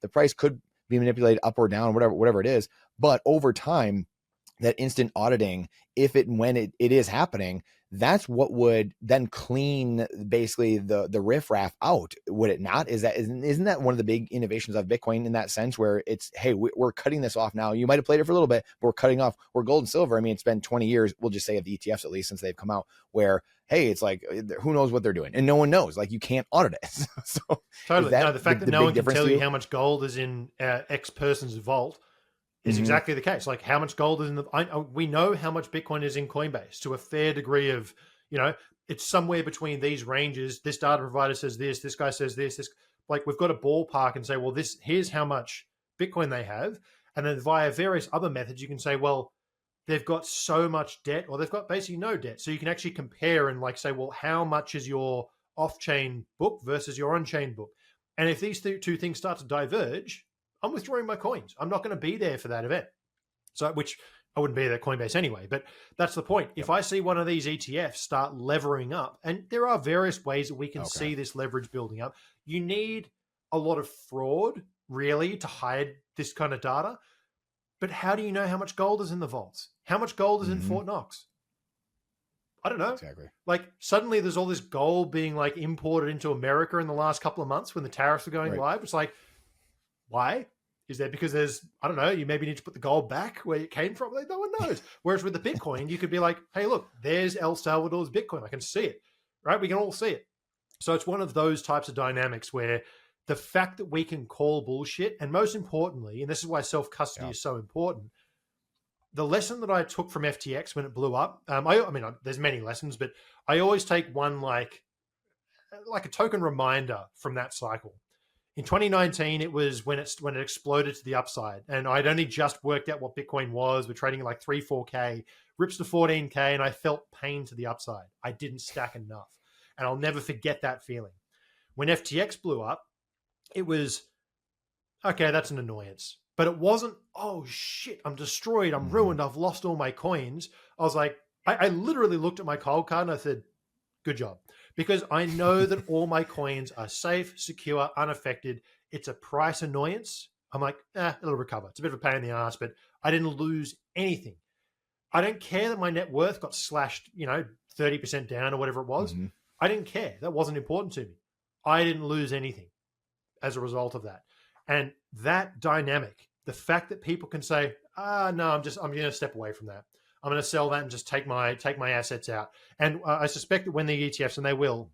the price could be manipulated up or down, whatever it is. But over time, that instant auditing, if it and when it is happening, that's what would then clean basically the riffraff out, would it not? Isn't that one of the big innovations of Bitcoin in that sense, where it's, hey, we're cutting this off now. You might have played it for a little bit, but we're cutting off. We're gold and silver. I mean, it's been 20 years, we'll just say, of the ETFs, at least since they've come out, where, hey, it's like, who knows what they're doing, and no one knows. Like, you can't audit it. So totally. No, the fact that no one can tell you how much gold is in X person's vault is exactly the case. Like, how much gold is in we know how much Bitcoin is in Coinbase to a fair degree of, it's somewhere between these ranges. This data provider says this guy says this, like, we've got a ballpark and say, well, here's how much Bitcoin they have. And then via various other methods, you can say, well, they've got so much debt, or they've got basically no debt. So you can actually compare and like say, well, how much is your off-chain book versus your on-chain book? And if these two things start to diverge, I'm withdrawing my coins. I'm not going to be there for that event. So, which I wouldn't be there at Coinbase anyway, but that's the point. If I see one of these ETFs start levering up, and there are various ways that we can see this leverage building up, you need a lot of fraud really to hide this kind of data. But how do you know how much gold is in the vaults? How much gold is in Fort Knox? I don't know. Exactly. Like, suddenly there's all this gold being like imported into America in the last couple of months when the tariffs are going live. It's like, why? Is that because there's, I don't know, you maybe need to put the gold back where it came from? Like, no one knows. Whereas with the Bitcoin, you could be like, hey, look, there's El Salvador's Bitcoin. I can see it, right? We can all see it. So it's one of those types of dynamics where the fact that we can call bullshit, and most importantly, and this is why self-custody is so important, the lesson that I took from FTX when it blew up, I mean, there's many lessons, but I always take one like a token reminder from that cycle. In 2019, it was when it exploded to the upside, and I'd only just worked out what Bitcoin was. We're trading at like 3-4K, rips to 14K, and I felt pain to the upside. I didn't stack enough, and I'll never forget that feeling. When FTX blew up, it was, okay, that's an annoyance. But it wasn't, oh shit, I'm destroyed, I'm ruined, I've lost all my coins. I was like, I literally looked at my cold card and I said, good job. Because I know that all my coins are safe, secure, unaffected. It's a price annoyance. I'm like, it'll recover. It's a bit of a pain in the ass, but I didn't lose anything. I don't care that my net worth got slashed, 30% down or whatever it was. I didn't care. That wasn't important to me. I didn't lose anything as a result of that. And that dynamic, the fact that people can say, no, I'm going to step away from that. I'm going to sell that and just take my assets out. And I suspect that when the ETFs, and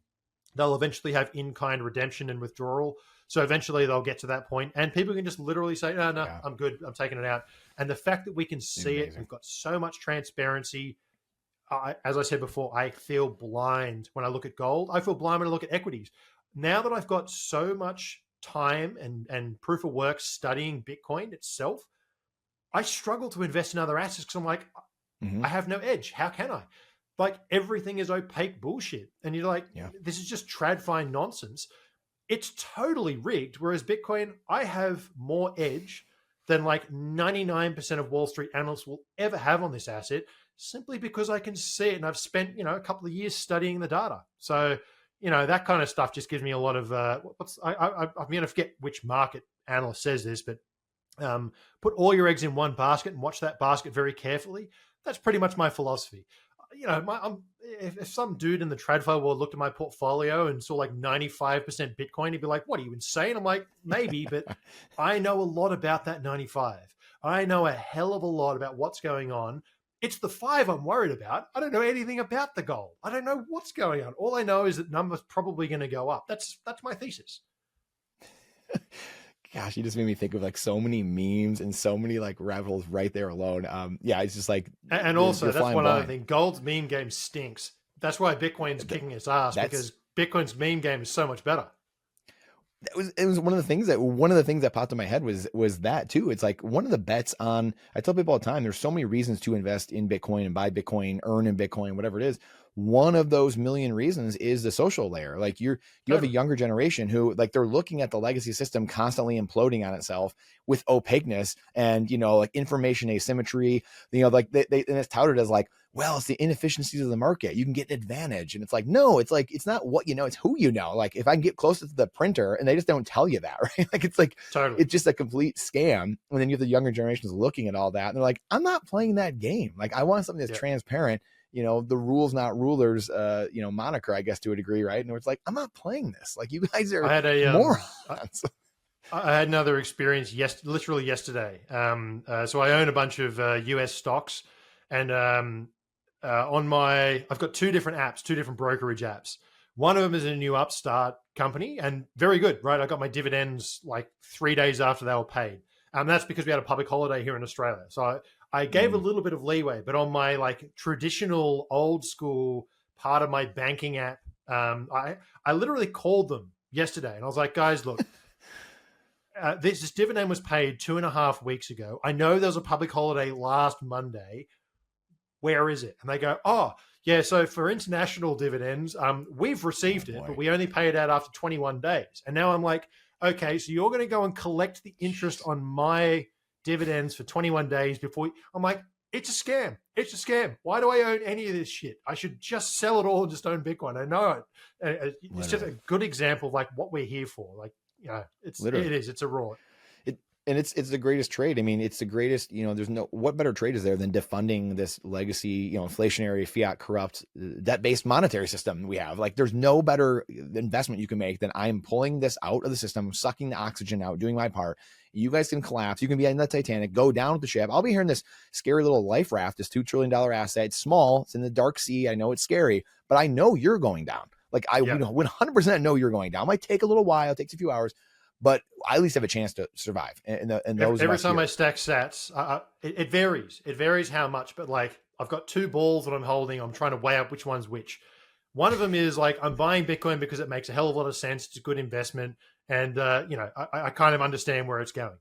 they'll eventually have in-kind redemption and withdrawal. So eventually they'll get to that point and people can just literally say, no, I'm good. I'm taking it out. And the fact that we can see it, we've got so much transparency. As I said before, I feel blind when I look at gold. I feel blind when I look at equities. Now that I've got so much time and proof of work studying Bitcoin itself, I struggle to invest in other assets because I'm like, I have no edge. How can I? Like, everything is opaque bullshit. And you're like, this is just TradFi nonsense. It's totally rigged. Whereas Bitcoin, I have more edge than like 99% of Wall Street analysts will ever have on this asset, simply because I can see it. And I've spent, a couple of years studying the data. So, that kind of stuff just gives me a lot of, I'm going to forget which market analyst says this, but put all your eggs in one basket and watch that basket very carefully. That's pretty much my philosophy. If some dude in the TradFi world looked at my portfolio and saw like 95% Bitcoin, he'd be like, what, are you insane? I'm like, maybe, but I know a lot about that 95. I know a hell of a lot about what's going on. It's the 5 I'm worried about. I don't know anything about the gold. I don't know what's going on. All I know is that number's probably going to go up. That's my thesis. Gosh, you just made me think of like so many memes and so many like rabbit holes right there alone. It's just like, and also that's one other thing. Gold's meme game stinks. That's why Bitcoin's kicking its ass, because Bitcoin's meme game is so much better. It was one of the things that popped in my head was that too. It's like one of the bets on, I tell people all the time, there's so many reasons to invest in Bitcoin and buy Bitcoin, earn in Bitcoin, whatever it is. One of those million reasons is the social layer. Like you have a younger generation who like they're looking at the legacy system constantly imploding on itself with opaqueness and, like information asymmetry, like and it's touted as like, well, it's the inefficiencies of the market. You can get an advantage. And it's like, no, it's like, it's not what you know, it's who you know. Like if I can get closer to the printer, and they just don't tell you that, right? Like, it's like, Totally. it's just a complete scam. And then you have the younger generations looking at all that, and they're like, I'm not playing that game. Like, I want something that's transparent, you know, the rules, not rulers, you know, moniker, I guess, to a degree, right? And it's like, I'm not playing this. Like, you guys are morons. I had another experience literally yesterday. So I own a bunch of US stocks, and I've got two different apps, two different brokerage apps. One of them is a new upstart company, and very good, right? I got my dividends like 3 days after they were paid. And that's because we had a public holiday here in Australia. So I gave a little bit of leeway, but on my like traditional old school part of my banking app, I literally called them yesterday, and I was like, guys, look, this dividend was paid 2.5 weeks ago. I know there was a public holiday last Monday. Where is it? And they go, oh, yeah, so for international dividends, we've received it, but we only pay it out after 21 days. And now I'm like, okay, so you're going to go and collect the interest on my dividends for 21 days before I'm like, it's a scam. It's a scam. Why do I own any of this shit? I should just sell it all and just own Bitcoin. I know it. It's just a good example of like what we're here for. Like, you know, it's a raw. And it's the greatest trade. I mean, it's the greatest, you know, there's no, what better trade is there than defunding this legacy, you know, inflationary, fiat, corrupt, debt-based monetary system we have. Like, there's no better investment you can make than I'm pulling this out of the system, sucking the oxygen out, doing my part. You guys can collapse. You can be in the Titanic, go down with the ship. I'll be here in this scary little life raft, this $2 trillion asset. It's small. It's in the dark sea. I know it's scary, but I know you're going down. Like, I 100% know you're going down. It might take a little while. It takes a few hours, but I at least have a chance to survive. And those every time I stack sats, it varies. It varies how much, but like I've got two balls that I'm holding. I'm trying to weigh up which one's which. One of them is like, I'm buying Bitcoin because it makes a hell of a lot of sense. It's a good investment. And, you know, I kind of understand where it's going.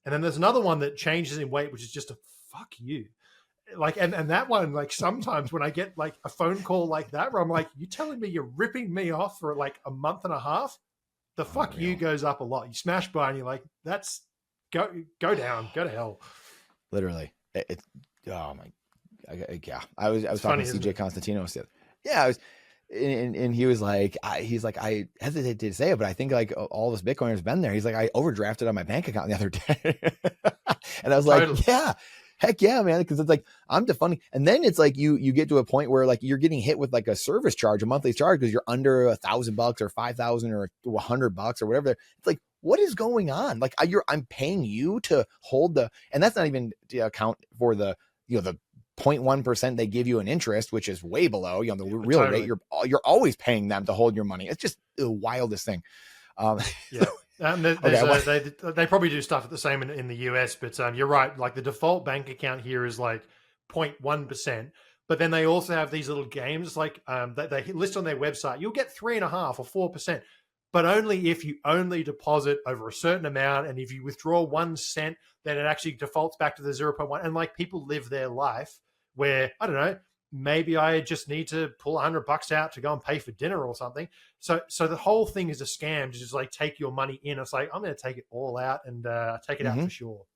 And then there's another one that changes in weight, which is just a fuck you. Like, and that one, like sometimes when I get like a phone call like that, where I'm like, you telling me you're ripping me off for like a month and a half? The fuck you goes up a lot. You smash by and you're like, that's go down, go to hell. Literally. It's oh my, yeah. I was talking to CJ Constantino. Yeah, I was, and he was like, I hesitate to say it, but I think like all this Bitcoin has been there. He's like, I overdrafted on my bank account the other day. And I was like, yeah. Heck yeah, man. Cause it's like, I'm defunding. And then it's like, you get to a point where like you're getting hit with like a service charge, a monthly charge, because you're under $1,000 or 5,000 or $100 or whatever. It's like, what is going on? Like I'm paying you to hold and that's not even to account for the, you know, the 0.1% they give you an interest, which is way below, you know, the real rate. You're always paying them to hold your money. It's just the wildest thing. Yeah. They probably do stuff at the same in the US, but you're right. Like the default bank account here is like 0.1%, but then they also have these little games like that they list on their website. You'll get 3.5% or 4%, but only if you only deposit over a certain amount, and if you withdraw 1 cent, then it actually defaults back to the 0.1. And like people live their life where, I don't know, maybe I just need to pull $100 out to go and pay for dinner or something. So the whole thing is a scam to just like take your money in. It's like, I'm going to take it all out and take it out for sure.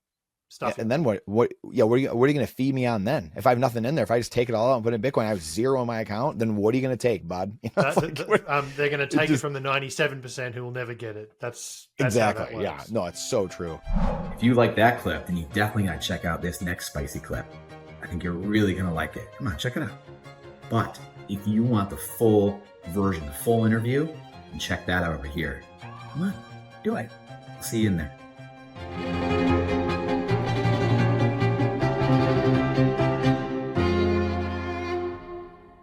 Stuff. Yeah, and then what are you going to feed me on then? If I have nothing in there, if I just take it all out and put it in Bitcoin, I have zero in my account, then what are you going to take, bud? You know, they're going to take it from the 97% who will never get it. That's exactly. Yeah. No, it's so true. If you like that clip, then you definitely got to check out this next spicy clip. I think you're really going to like it. Come on, check it out. But if you want the full version, the full interview, then check that out over here. Come on, do it. I'll see you in there.